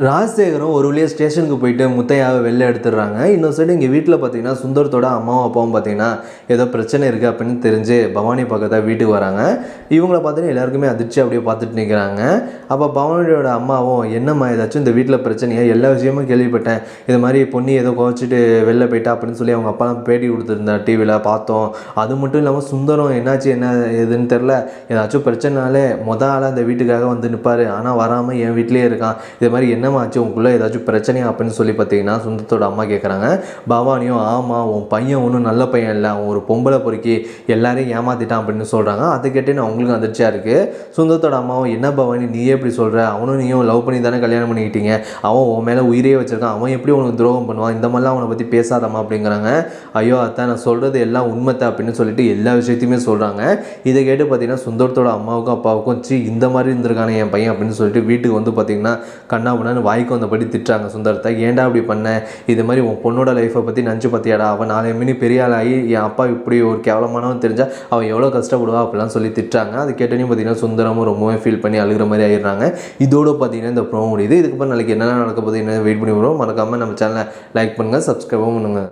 ராஜசேகரும் ஒரு வழியாக ஸ்டேஷனுக்கு போயிட்டு முத்தையாவை வெளில எடுத்துடுறாங்க. இன்னொரு சைடு இங்கே வீட்டில் பார்த்தீங்கன்னா சுந்தரத்தோட அம்மாவும் அப்பாவும் பார்த்தீங்கன்னா ஏதோ பிரச்சனை இருக்குது அப்படின்னு தெரிஞ்சு பவானி பக்கத்தில் வீட்டுக்கு வராங்க. இவங்கள பார்த்தீங்கன்னா எல்லாருக்குமே அதிர்ச்சி அப்படியே பார்த்துட்டு நிற்கிறாங்க. அப்போ பவானியோட அம்மாவும் என்னம்மா ஏதாச்சும் இந்த வீட்டில் பிரச்சனையா, எல்லா விஷயமும் கேள்விப்பட்டேன், இது மாதிரி பொண்ணு ஏதோ குறைச்சிட்டு வெளில போயிட்டா அப்படின்னு சொல்லி அவங்க அப்பாலாம் பேட்டி கொடுத்துருந்தா டிவியில் பார்த்தோம். அது மட்டும் இல்லாமல் சுந்தரம் என்னாச்சு என்ன ஏதுன்னு தெரில, ஏதாச்சும் பிரச்சனைனாலே ஆளாக அந்த வீட்டுக்காக வந்து நிற்பார், ஆனால் வராமல் என் வீட்டிலே இருக்கான், இது மாதிரி என்ன ஆச்சு உங்களுக்குள்ளே ஏதாச்சும் பிரச்சனையா அப்படின்னு சொல்லி பார்த்தீங்கன்னா சுந்தரத்தோட அம்மா கேட்குறாங்க. பவானியும் ஆமாம் உன் பையன் ஒன்றும் நல்ல பையன் இல்லை, அவன் ஒரு பொம்பளை பொறுக்கி எல்லாரையும் ஏமாற்றிட்டான் அப்படின்னு சொல்கிறாங்க. அதை கேட்டு நான் அவங்களுக்கும் அதிர்ச்சியாக இருக்குது. சுந்தரத்தோட அம்மாவும் என்ன பவானி நீயே எப்படி சொல்கிற, அவனும் நீயும் லவ் பண்ணி தானே கல்யாணம் பண்ணிக்கிட்டீங்க, அவன் உன் மேலே உயிரே வச்சிருக்கான், அவன் எப்படி உனக்கு துரோகம் பண்ணுவான், இந்த மாதிரிலாம் அவனை பற்றி பேசாதம்மா அப்படிங்கிறாங்க. ஐயோ அத்தான் நான் சொல்கிறது எல்லாம் உண்மைத்தை அப்படின்னு சொல்லிட்டு எல்லா விஷயத்தையுமே சொல்கிறாங்க. இதை கேட்டு பார்த்தீங்கன்னா சுந்தரத்தோட அம்மாவுக்கும் அப்பாவுக்கும் இந்த மாதிரி இருந்திருக்கானே என் பையன் அப்படின்னு சொல்லிட்டு வீட்டுக்கு வந்து பார்த்தீங்கன்னா கண்ணாபுண்ணான்னு வாய்க்கு வந்தபடி திட்டுறாங்க சுந்தரத்தை. ஏன்டா அப்படி பண்ண, இது மாதிரி உன் பொண்ணோட லைஃப்பை பற்றி நினச்சி பார்த்தியாடா, அவன் 4 மணி பெரிய ஆளாகி என் அப்பா இப்படி ஒரு கேவலமானவன் தெரிஞ்சால் அவன் எவ்வளோ கஷ்டப்படுவா அப்படிலாம் சொல்லி திட்டுறாங்க. அது கேட்டோன்னே பார்த்தீங்கன்னா சுந்தரமும் ரொம்பவே ஃபீல் பண்ணி அழுகிற மாதிரி ஆயிடுறாங்க. இதோடு பார்த்தீங்கன்னா இந்த ப்ரோமோ முடியுது. இதுக்கப்புறம் நாளைக்கு என்னென்ன நடக்க போகுது என்ன வெயிட் பண்ணி வரும். மறக்காமல் நம்ம சேனலை லைக் பண்ணுங்கள், சப்ஸ்கிரைபும் பண்ணுங்கள்.